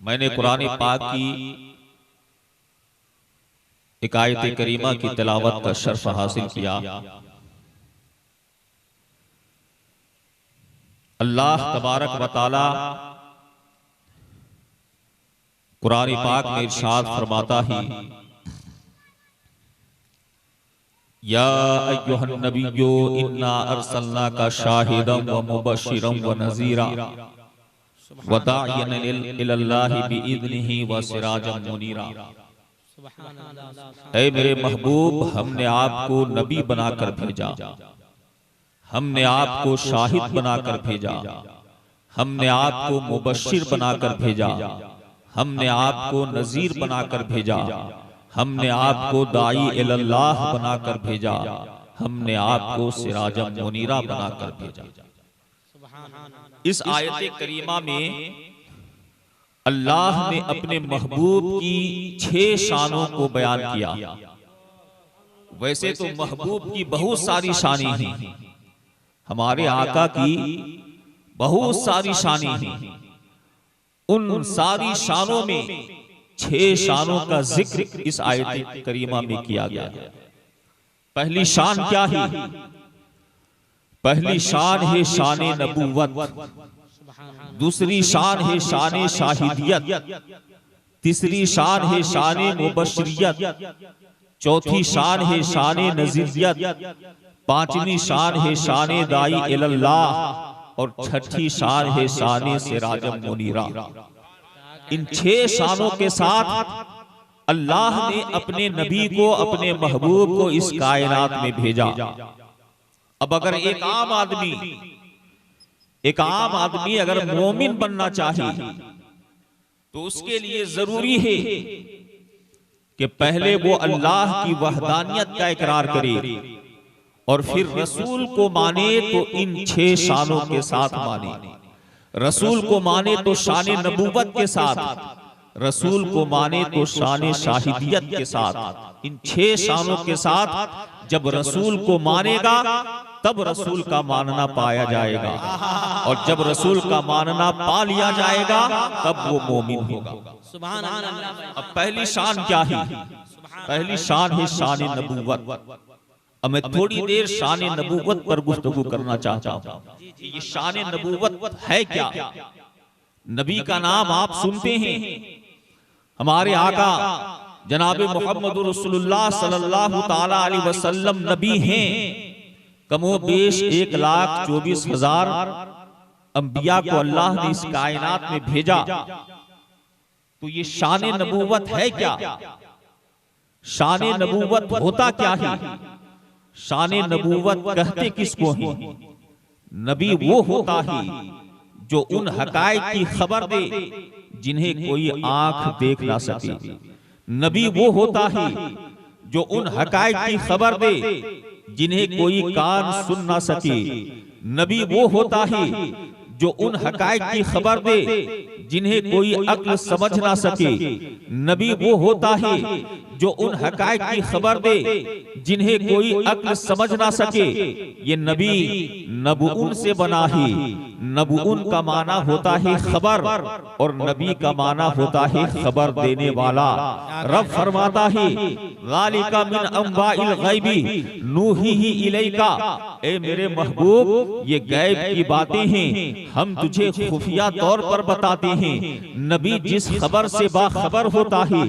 मैंने कुरान पाक की एक आयत करीमा की तिलावत का शर्फ हासिल किया। अल्लाह तबारक व तआला कुरान पाक में इरशाद फरमाता ही, या अय्युहन नबिय्यो इन्ना अरसलनाका शाहिदन व मुबश्शिरन व नज़ीरा व दाइयन इलल्लाहि बिइज़निही व सिराजन मुनीरा। ऐ मेरे महबूब, हमने आपको नबी बनाकर भेजा, हमने आपको शाहिद बनाकर भेजा, हमने आपको मुबश्शिर बनाकर भेजा, हमने आपको नज़ीर बनाकर भेजा, हमने आपको दाई इलल्लाह बनाकर भेजा, हमने आपको सिराजम मुनीरा बनाकर भेजा। इस आयत करीमा में अल्लाह ने अपने महबूब की 6 शानों को बयान किया। वैसे तो महबूब की बहुत सारी शानें हैं, हमारे आका की बहुत सारी शानें हैं। उन सारी शानों में 6 शानों का जिक्र इस आयत करीमा में किया गया है। पहली शान क्या है? पहली शान है शान नबूवत, दूसरी शान है शान शाहिदियत, तीसरी शान है शान मुबश्शिरियत, चौथी शान है शान नज़ीरियत, पांचवी शान है शान दाई इलल्लाह और छठी शान है शान सिराजम मुनीरा। इन 6 शानों के साथ अल्लाह ने अपने नबी को, अपने महबूब को इस कायनात में भेजा। अब अगर एक आम आदमी अगर मोमिन बनना चाहे तो उसके लिए जरूरी है कि पहले वो अल्लाह की वहदानियत का इकरार करे और फिर रसूल को माने तो इन 6 शानों के साथ माने। रसूल को माने तो शान नबूवत के साथ, रसूल को माने तो शान शाहिदियत के साथ। इन 6 शानों के साथ जब रसूल को मानेगा तब रसूल का मानना पाया जाएगा, और जब रसूल का मानना पा लिया जाएगा तब वो मोमिन होगा। सुभान अल्लाह। अब पहली शान क्या है? पहली शान है शान नबूवत। अब मैं थोड़ी देर शान नबूवत पर गुफ्तगू करना चाहता हूँ। ये शान नबूवत है क्या? नबी का नाम आप सुनते हैं, हमारे आका जनाब मोहम्मद रसूलुल्लाह सल्लल्लाहु ताला अलैहि वसल्लम नबी हैं। कमोबेश 1,24,000 अंबिया को अल्लाह ने इस कायनात में भेजा। तो ये शान नबूवत है क्या? शान नबूवत होता क्या है? शान नबूवत कहते किसको हैं? नबी वो होता है जो उन हकायक की खबर दे जिन्हें कोई आंख देख ना सके। नबी वो होता है जो उन हकायक की खबर दे जिन्हें कोई कान सुन ना सके। नबी वो होता है जो उन हकायक की खबर दे जिन्हें कोई अक्ल समझ ना सके। नबी वो होता है जो उन हकायक की खबर दे जिन्हें कोई अक्ल समझ ना सके। ये नबी नबून से बना है। नबून का माना होता है खबर, और नबी का माना होता है खबर देने वाला। रब फरमाता है ज़ालिका मिन अंबाइल गैबी नूहीही इलैका। ए मेरे महबूब, ये गैब की बातें हैं, हम तुझे खुफिया तौर पर बताते हैं। नबी जिस खबर से बाखबर होता है,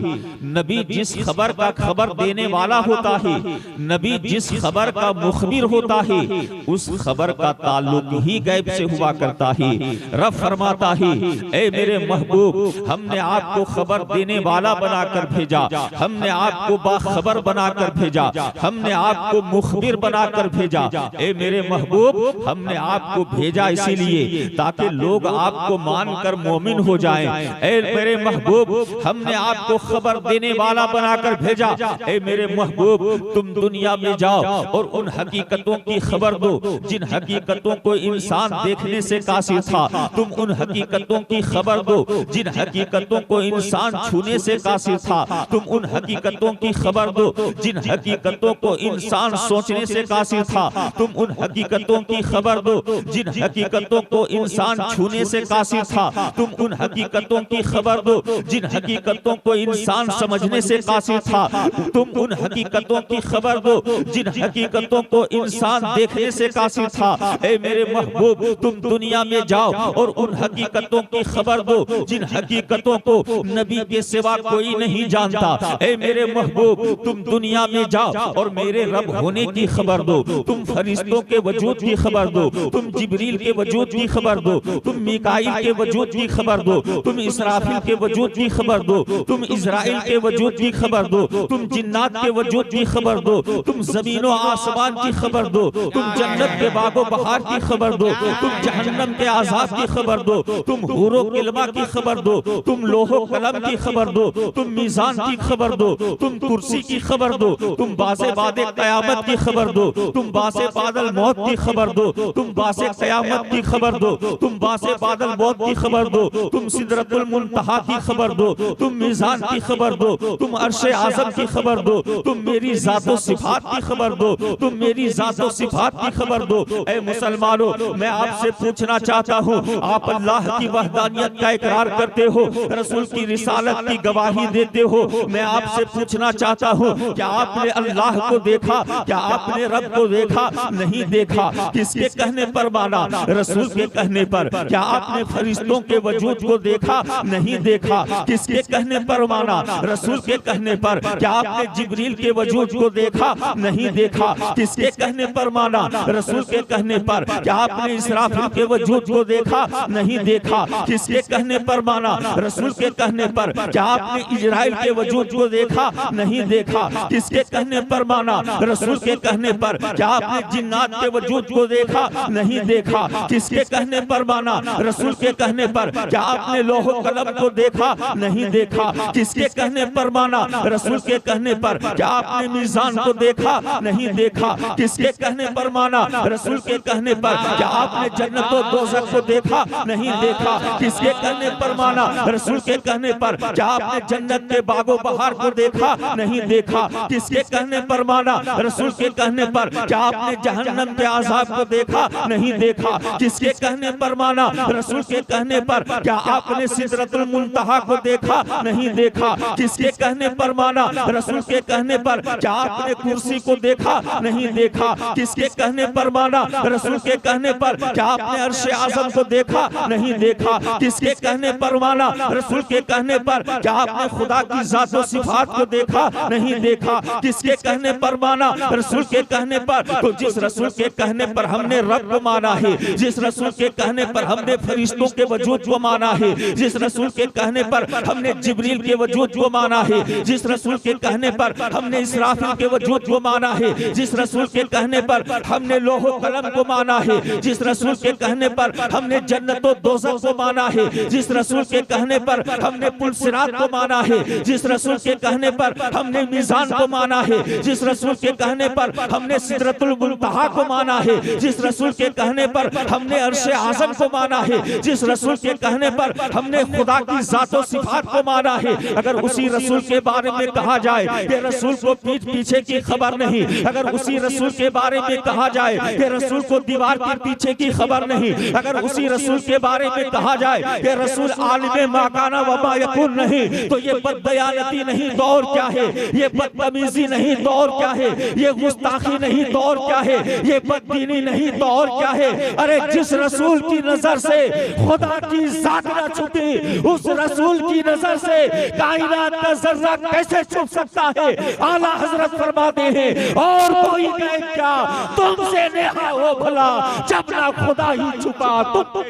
नबी जिस खबर का खबर देने वाला होता है, नबी जिस खबर का मुखबिर होता है, उस खबर का ताल्लुक ही गैब से हुआ करता है। रब फरमाता है ए मेरे महबूब, हमने आपको खबर देने वाला बनाकर भेजा, हमने आपको बाखबर बनाकर भेजा, हमने आपको मुखबिर बनाकर भेजा। ए मेरे महबूब, हमने आपको भेजा इसीलिए ताकि लोग आपको मानकर मोमिन हो जाएं। ए मेरे महबूब, हमने आपको खबर देने वाला बनाकर कर भेजा, ए मेरे महबूब तुम दुनिया में जाओ और उन हकीकतों की खबर दो जिन हकीकतों को इंसान देखने से कासिर था। तुम उन हकीकतों की खबर दो जिन हकीकतों को इंसान छूने से कासिर था। तुम उन हकीकतों की खबर दो जिन हकीकतों को इंसान सोचने से कासिर था। तुम उन हकीकतों की खबर दो जिन हकीकतों को इंसान छूने से कासिर था। तुम उन हकीकतों की खबर दो जिन हकीकतों को इंसान समझने से कासिर था। तुम उन हकीकतों की खबर दो जिन हकीकतों को इंसान देखने से कासिर था। ए मेरे महबूब तुम दुनिया में जाओ और उन हकीकतों की खबर दो जिन हकीकतों को नबी के सिवा कोई नहीं जानता। ए मेरे महबूब तुम दुनिया में जाओ और मेरे रब होने की खबर दो। तुम फरिश्तों के वजूद की खबर दो। तुम जिब्रील के वजूद की खबर दो। तुम मीकाईल के वजूद की खबर दो। तुम इसराफिल के वजूद की खबर दो। तुम इजराइल के वजूद की खबर दो। तुम जिन्नात के वजूद की खबर दो। तुम जमीन और आसमान की खबर दो। तुम जन्नत के बागो बहार की खबर दो। तुम जहन्नम के आजाब की खबर दो। तुम हुरो किल्मा की खबर दो। तुम लोहो कलम की खबर दो। तुम मीजान की खबर दो। तुम कुर्सी की खबर दो। तुम बासे बादे कयामत की खबर दो। तुम बासे बादल मौत की खबर दो। तुम बासे कयामत की खबर दो। तुम बासे बादल मौत की खबर दो। तुम सिदरतुल मुंतहा की खबर दो। तुम मीजान की खबर दो। तुम अर्शे आजम की खबर दो। तुम मेरी जातो सिफात की खबर दो। तुम मेरी जातो सिफात की खबर दो। ऐ मुसलमानों मैं आपसे पूछना चाहता हूँ, आप अल्लाह की वहदानियत का इकरार करते हो, रसूल की रिसालत की गवाही देते हो। मैं आपसे पूछना चाहता हूँ, क्या आपने अल्लाह को देखा? क्या आपने रब को देखा? नहीं देखा। किसके कहने पर माना? रसूल के कहने पर। क्या आपने फरिश्तों के वजूद को देखा? नहीं देखा। किसके कहने पर माना? रसूल के कहने पर। क्या आपने जिब्रील के वजूद को देखा? नहीं देखा। किसके कहने पर माना? रसूल के कहने पर। क्या आपने इसराफिल के वजूद को देखा? नहीं देखा। किसके कहने पर माना? रसूल के कहने पर। क्या आपने इजराइल के वजूद को देखा? नहीं देखा। किसके कहने पर माना? रसूल के कहने पर। क्या आपने जिन्नात के वजूद को देखा? नहीं देखा। किसके कहने पर माना? रसूल के कहने पर। क्या आपने लोहो कलम को देखा? नहीं देखा। किसके कहने पर माना? रसूल के कहने पर। क्या आपने मीजान को देखा? नहीं देखा। किसके कहने पर माना? रसूल के कहने पर। क्या आपने जन्नत और दोज़ख को देखा? नहीं देखा। किसके कहने पर माना? रसूल के कहने पर। क्या आपने जन्नत के बागो बहार को देखा? नहीं देखा। किसके कहने पर माना? रसूल के कहने पर। क्या आपने जहन्नम के आजाब को देखा? नहीं देखा। किसके कहने पर माना? रसूल के कहने पर। क्या आपने सिदरतुल मुंतहा को देखा? नहीं देखा। किसके कहने पर माना? रसूल के कहने पर। क्या आपने कुर्सी को देखा? नहीं देखा। किसके कहने पर माना? रसूल के कहने पर। क्या आपने अर्शे आजम को देखा? नहीं देखा। किसके कहने पर माना? रसूल के कहने पर। क्या आपने खुदा की जात और सिफात को देखा? नहीं देखा। किसके कहने पर माना? रसूल के कहने पर। तो जिस रसूल के कहने पर हमने रब को माना है, जिस रसूल के कहने पर हमने फरिश्तों के वजूद को माना है, जिस रसूल के कहने पर हमने जिब्रील के वजूद को माना है, जिस रसूल के कहने पर हमने इसराफिल के वजूद को माना है, जिस रसूल के कहने पर हमने लोहो कलम को माना है, जिस रसूल के कहने पर हमने जन्नत और दोज़ख को माना है, जिस रसूल के कहने पर हमने पुल सिरात को माना है, जिस रसूल के कहने पर हमने मीज़ान को माना है, जिस रसूल के कहने पर हमने सिदरतुल मुंतहा को माना है, जिस रसूल के कहने पर हमने अर्शे आज़म को माना है, जिस रसूल के कहने पर हमने खुदा की जात और सिफात को माना है। अगर उसी रसूल के बारे में कहा जाए कि रसूल को पीठ पीछे की खबर नहीं, अगर उसी रसूल के बारे में कहा जाए कि रसूल को दीवार के पीछे की खबर नहीं, अगर उसी रसूल के बारे में कहा जाए कि रसूल आलिम माकाना व मा यकून नहीं, तो ये बददयानती नहीं तो और क्या है? ये बदतमीजी नहीं तो और क्या है? ये गुस्ताखी नहीं तो और क्या है? ये बददीनी नहीं तो और क्या है? अरे जिस रसूल की नजर से खुदा की जात न छुपी, उस रसूल की नजर से कायनात का जर्रा कैसे छुप सकता है? आला हजरत फरमाते हैं, और कोई कहे क्या तुमसे नेहा हो भला, जब ना खुदा ही छुपा तुम।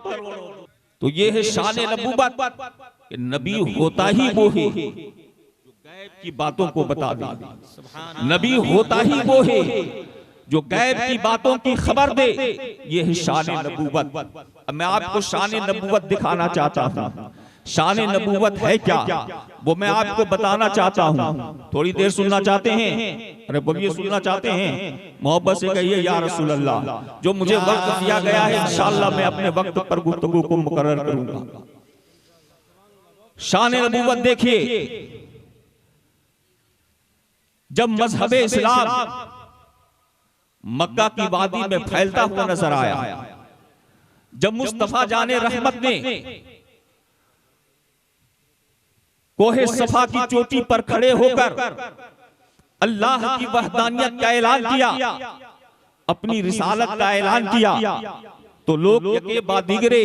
तो ये है शान नबूवत कि नबी होता ही वो है जो गैब की बातों को बता दे। नबी होता ही वो है जो गैब की बातों की खबर दे। ये है शान नबूवत। अब मैं आपको शान नबूवत दिखाना चाहता हूँ। शान नबूवत है क्या, वो मैं आपको बताना चाहता हूँ। थोड़ी देर सुनना चाहते हैं? अरे बोलिए, सुनना चाहते हैं? मोहब्बत से कहिए या रसूल अल्लाह। जो मुझे वक्त दिया गया है इंशाअल्लाह मैं अपने वक्त पर गुफ्तगू को मुकर्रर करूंगा। शान नबूवत देखिए, जब मजहब इस्लाम मक्का की वादी में फैलता हुआ नजर आया, जब मुस्तफा जाने रहमत ने कोहे सफा की चोटी पर खड़े होकर अल्लाह की वहदानियत का ऐलान किया, अपनी रिसालत का ऐलान किया, तो लोग यके बादिगरे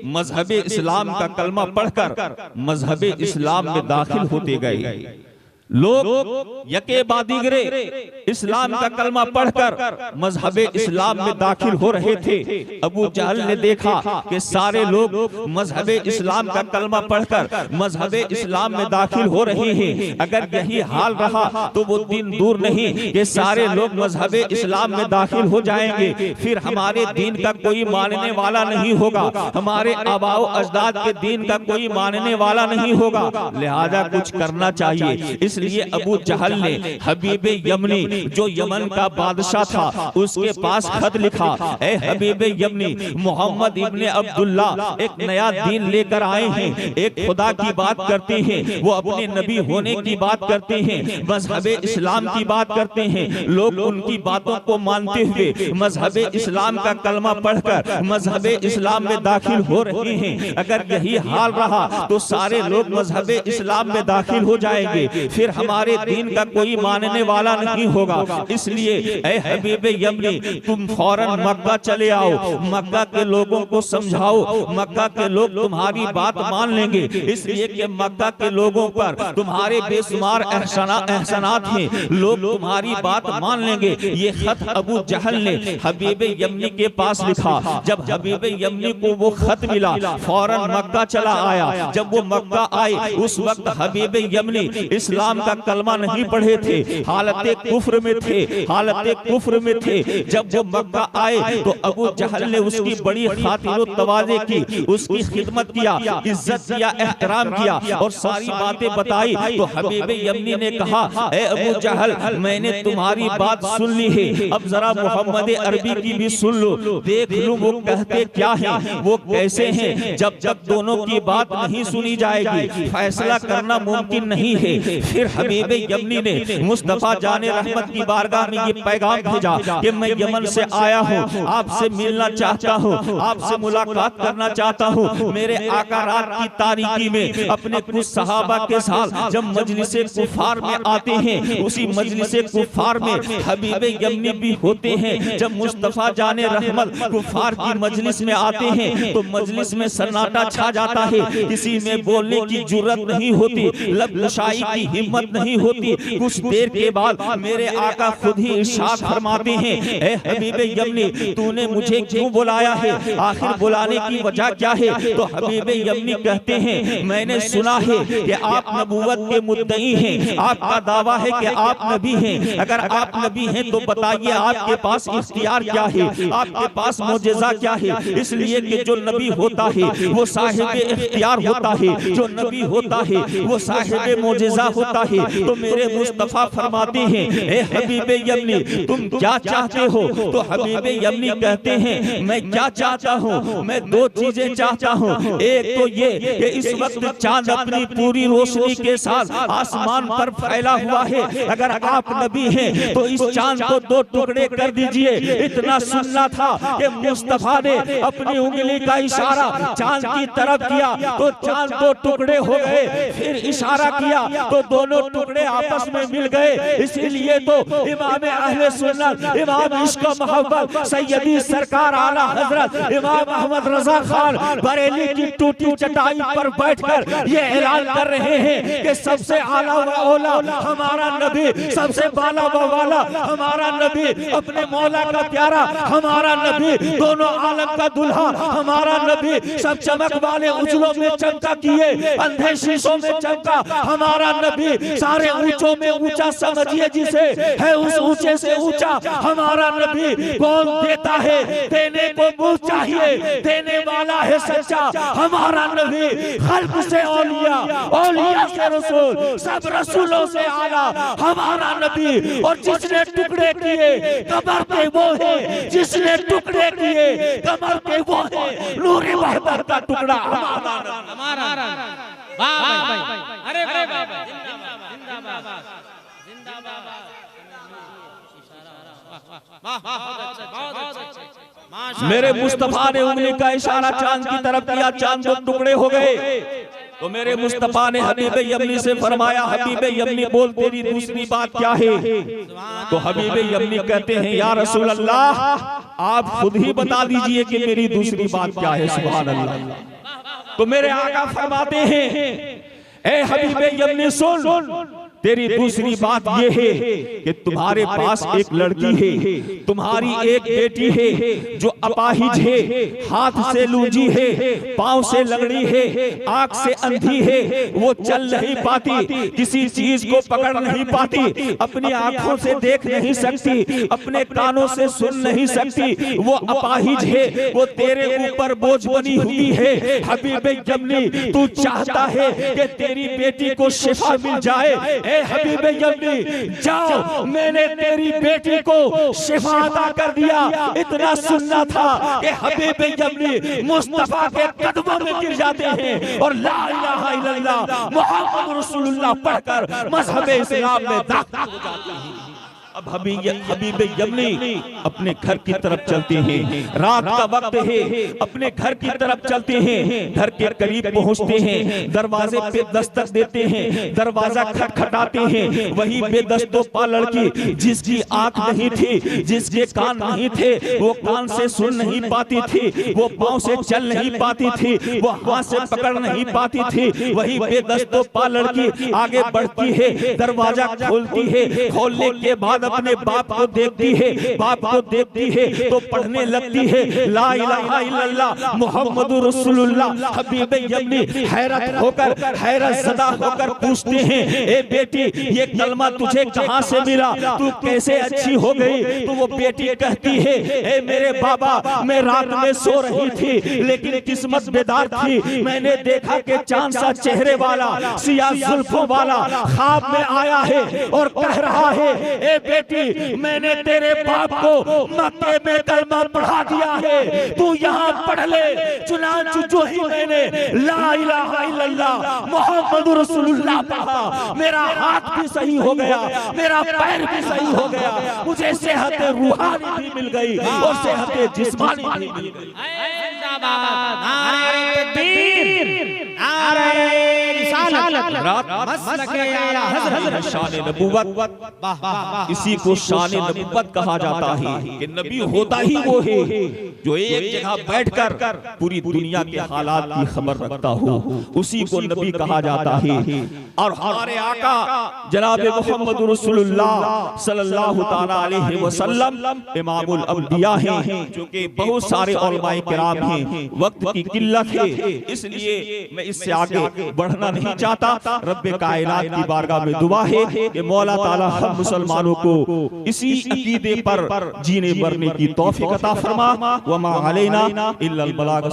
मजहब इस्लाम का कलमा पढ़कर मजहब इस्लाम में दाखिल होते गए। लोग यके बादिगरे इस्लाम का कलमा पढ़कर मजहब इस्लाम में दाखिल हो रहे थे। अबू जहल ने देखा कि सारे लोग मजहब इस्लाम का कलमा पढ़कर मजहब इस्लाम में दाखिल हो रहे हैं। अगर यही हाल रहा तो वो दिन दूर नहीं कि सारे लोग मजहब इस्लाम में दाखिल हो जाएंगे, फिर हमारे दीन का कोई मानने वाला नहीं होगा, हमारे आबाओ अजदाद के दीन का कोई मानने वाला नहीं होगा। लिहाजा कुछ करना चाहिए। इसलिए अबू जहल ने हबीब यमनी, जो यमन का बादशाह था, उसके पास खत लिखा, ए हबीब यमनी, मोहम्मद इब्ने अब्दुल्ला एक नया दीन लेकर आए हैं, एक खुदा की बात करते हैं, वो अपने नबी होने की बात करते हैं, मजहब इस्लाम की बात करते हैं। लोग उनकी बातों को मानते हुए मजहब इस्लाम का कलमा पढ़कर मजहब इस्लाम में दाखिल हो रहे हैं। अगर यही हाल रहा तो सारे लोग मजहब इस्लाम में दाखिल हो जाएंगे, फिर हमारे दीन का कोई मानने वाला नहीं होगा। इसलिए ऐ हबीब यमनी, तुम फौरन मक्का चले आओ, मक्का के लोगों को समझाओ, मक्का के लोग तुम्हारी बात मान लेंगे, इसलिए कि मक्का के लोगों पर तुम्हारे बेशुमार एहसानात हैं, लोग तुम्हारी बात मान लेंगे। ये खत अबू जहल ने हबीब यमनी के पास लिखा। जब हबीब यमनी को वो खत मिला, फौरन मक्का चला आया। जब वो मक्का आए, उस वक्त हबीब यमनी इस्लाम का कलमा नहीं पढ़े थे, हालत कुफ्र में थे, हालत कुफ्र में थे। जब वो मक्का आए तो अबू जहल ने उसकी बड़ी खातिर तवाज़े की, उसकी खिदमत किया, इज्जत किया, एहतराम किया और सारी बातें बताई। तो हबीब यमनी ने कहा, ए अबू जहल, मैंने तुम्हारी बात सुन ली है, अब जरा मोहम्मद अरबी की भी सुन लो, देख लूं वो कहते क्या हैं, वो कैसे हैं। जब जब दोनों की बात नहीं सुनी जाएगी फैसला करना मुमकिन नहीं है। फिर हबीब यमनी ने मुस्तफा जाने रहमत की बारगाह में ये पैगाम भेजा कि मैं यमन से आया हूँ, आपसे मिलना चाहता हूँ, आपसे मुलाकात करना चाहता हूँ। मेरे आका रात की तारीकी में अपने कुछ सहाबा के साथ जब मजलिसे कुफार में आते हैं, उसी मजलिसे कुफार में हबीब यमनी भी होते हैं। जब मुस्तफा जाने रहमत कुफार की मजलिस में आते हैं तो मजलिस में सन्नाटा छा जाता है, किसी में बोलने की जुर्रत नहीं होती, लबकुशाई की हिम्मत नहीं होती। कुछ देर के बाद मेरे आका खुद ही इरशाद फरमाते हैं, ए हबीब यमनी, तूने मुझे क्यों बुलाया है, आखिर बुलाने की वजह क्या है। तो हबीब यमनी कहते हैं, मैंने सुना है कि आप नबूवत के मुद्दई हैं, आपका दावा है कि आप नबी हैं। अगर आप नबी हैं तो बताइए आपके पास इख्तियार क्या है, आपके पास मोजेजा क्या है। इसलिए कि जो नबी होता है वो साहिब इख्तियार होता है, जो नबी होता है वो साहिब मोजेजा होता है। तो मेरे मुस्तफा फरमाते हैं, ए हबीब यमनी, तुम क्या चाहते हो। तो हबीब यमनी कहते हैं, मैं क्या चाहता हूँ, मैं दो चीजें चाहता हूँ। एक तो ये कि इस वक्त चांद अपनी पूरी रोशनी के साथ आसमान पर फैला हुआ है, अगर आप नबी हैं तो इस चांद को दो टुकड़े कर दीजिए। इतना सुनना था कि मुस्तफा ने अपनी उंगली का इशारा चांद की तरफ किया तो चांद दो टुकड़े हो गए, फिर इशारा किया तो दोनों टुकड़े आपस में मिल गए। इसीलिए तो इमाम अहले सुन्नत, इमाम इश्क मोहब्बत सैयदी सरकार आला हजरत इमाम अहमद रजा खान बरेली की टूटी चटाई पर बैठकर ये ऐलान कर रहे हैं कि सबसे आला व औला हमारा नबी, सबसे बाला व वाला हमारा नबी, अपने मौला का प्यारा हमारा नबी, दोनों आलम का दुल्हा हमारा नबी, सब चमक वाले उजलों में चमका किए, अंधे शीशों में चमका हमारा नबी, सारे ऊंचों में ऊंचा समझिए जिसे, है उस ऊंचे से ऊंचा हमारा नबी। कौन देता है, देने को मुंह चाहिए, देने वाला है सच्चा हमारा नबी। खल्क से औलिया, औलिया से रसूल, सब रसूलों से आला हमारा नबी। और जिसने टुकड़े किए कमर के वो है, जिसने टुकड़े किए कमर के वो है, नूरे वहदत का टुकड़ा हमारा। अरे जिंदाबाद जिंदाबाद। मेरे मुस्तफा ने उंगली का इशारा चांद की तरफ किया, चांद दो टुकड़े हो गए। तो मेरे मुस्तफा ने हबीब यमनी से फरमाया, हबीब यमनी बोल तेरी दूसरी बात क्या है? तो हबीब यमनी कहते हैं, या रसूल अल्लाह आप खुद ही बता दीजिए कि मेरी दूसरी बात क्या है। सुभान अल्लाह। तो मेरे आका फरमाते हैं, ए हबीब यमनी सुन, तेरी दूसरी बात ये है कि तुम्हारे पास एक लड़की है, तुम्हारी एक बेटी है जो अपाहिज है, हाथ से लूंजी है, पांव से लंगड़ी है, आंख से अंधी है, वो चल नहीं पाती, किसी चीज को पकड़ नहीं पाती, अपनी आंखों से देख नहीं सकती, अपने कानों से सुन नहीं सकती, वो अपाहिज है, वो तेरे ऊपर बोझ बनी हुई है। हबीब यमनी तू चाहता है कि तेरी बेटी को शिफा मिल जाए। हबीब यमनी जाओ, मैंने तेरी बेटी को शिफा अता कर दिया। इतना सुनना था कि हबीब यमनी मुस्तफा के कदमों में गिर जाते हैं और ला इलाहा इल्लल्लाह मुहम्मद रसूलुल्लाह पढ़कर मज़हब इस्लाम में दाखिल हो जाते हैं। अब हबीब यमनी अपने घर की तरफ चलते हैं, रात का वक्त है, अपने घर की तरफ चलते हैं, घर के करीब पहुंचते हैं, दरवाजे पे दस्तक देते हैं, दरवाजा खटखटाते हैं। वही बेदस्तोपा लड़की जिसकी आंख नहीं थी, जिसके कान नहीं थे, वो कान से सुन नहीं पाती थी, वो पांव से चल नहीं पाती थी, वो हाथ से पकड़ नहीं पाती थी, वही बेदस्तोपा लड़की आगे बढ़ती है, दरवाजा खोलती है, खोलने के बाद अपने बाप को देखती है, बाप को देखती है तो पढ़ने लगती है, ला इलाहा इल्लल्लाह मुहम्मदुर रसूलुल्लाह। हबीब यमनी हैरत होकर, हैरत ज़दा होकर पूछते हैं, ए बेटी ये कलमा तुझे कहां से मिला, तू कैसे अच्छी हो गई? तो वो बेटी कहती है, ए मेरे बाबा मैं रात में सो रही थी, लेकिन किस्मत बेदार थी, मैंने देखा कि चांद सा चेहरे वाला, सिया जुल्फों वाला ख्वाब में आया है और कह रहा है, ए बेटी मैंने तेरे बाप को मक्के में कलमा पढ़ा दिया है, तू यहाँ पढ़ ले। चुनांचे जो ही मैंने ला इलाहा इल्लल्लाह मुहम्मदुर रसूलुल्लाह पढ़ा, मेरा हाथ भी सही हो गया, मेरा पैर भी सही हो गया, मुझे सेहत रूहानी भी मिल गई और सेहत जिस्मानी भी मिल गई। नारे तकबीर, नारे रिसालत, शान नबूवत, इसी को शान नबूवत कहा जाता है कि नबी होता ही वो है जो एक जगह बैठकर पूरी दुनिया के हालात की खबर रखता हो, उसी को नबी कहा जाता है। और हमारे आका जनाब मोहम्मद रसूलुल्लाह सल्लल्लाहु तआला अलैहि वसल्लम इमामुल अंबिया हैं, जो कि बहुत सारे उलमाए किराम हैं, वक्त की किल्लत है इसलिए मैं इससे आगे बढ़ना नहीं चाहता। रब्बे कायनात की बारगाह में दुआ है कि मौला ताला हम मुसलमानों को इसी अकीदे पर जीने मरने की तौफीक अता फरमा। वमा अलैना इल्लल बलाग।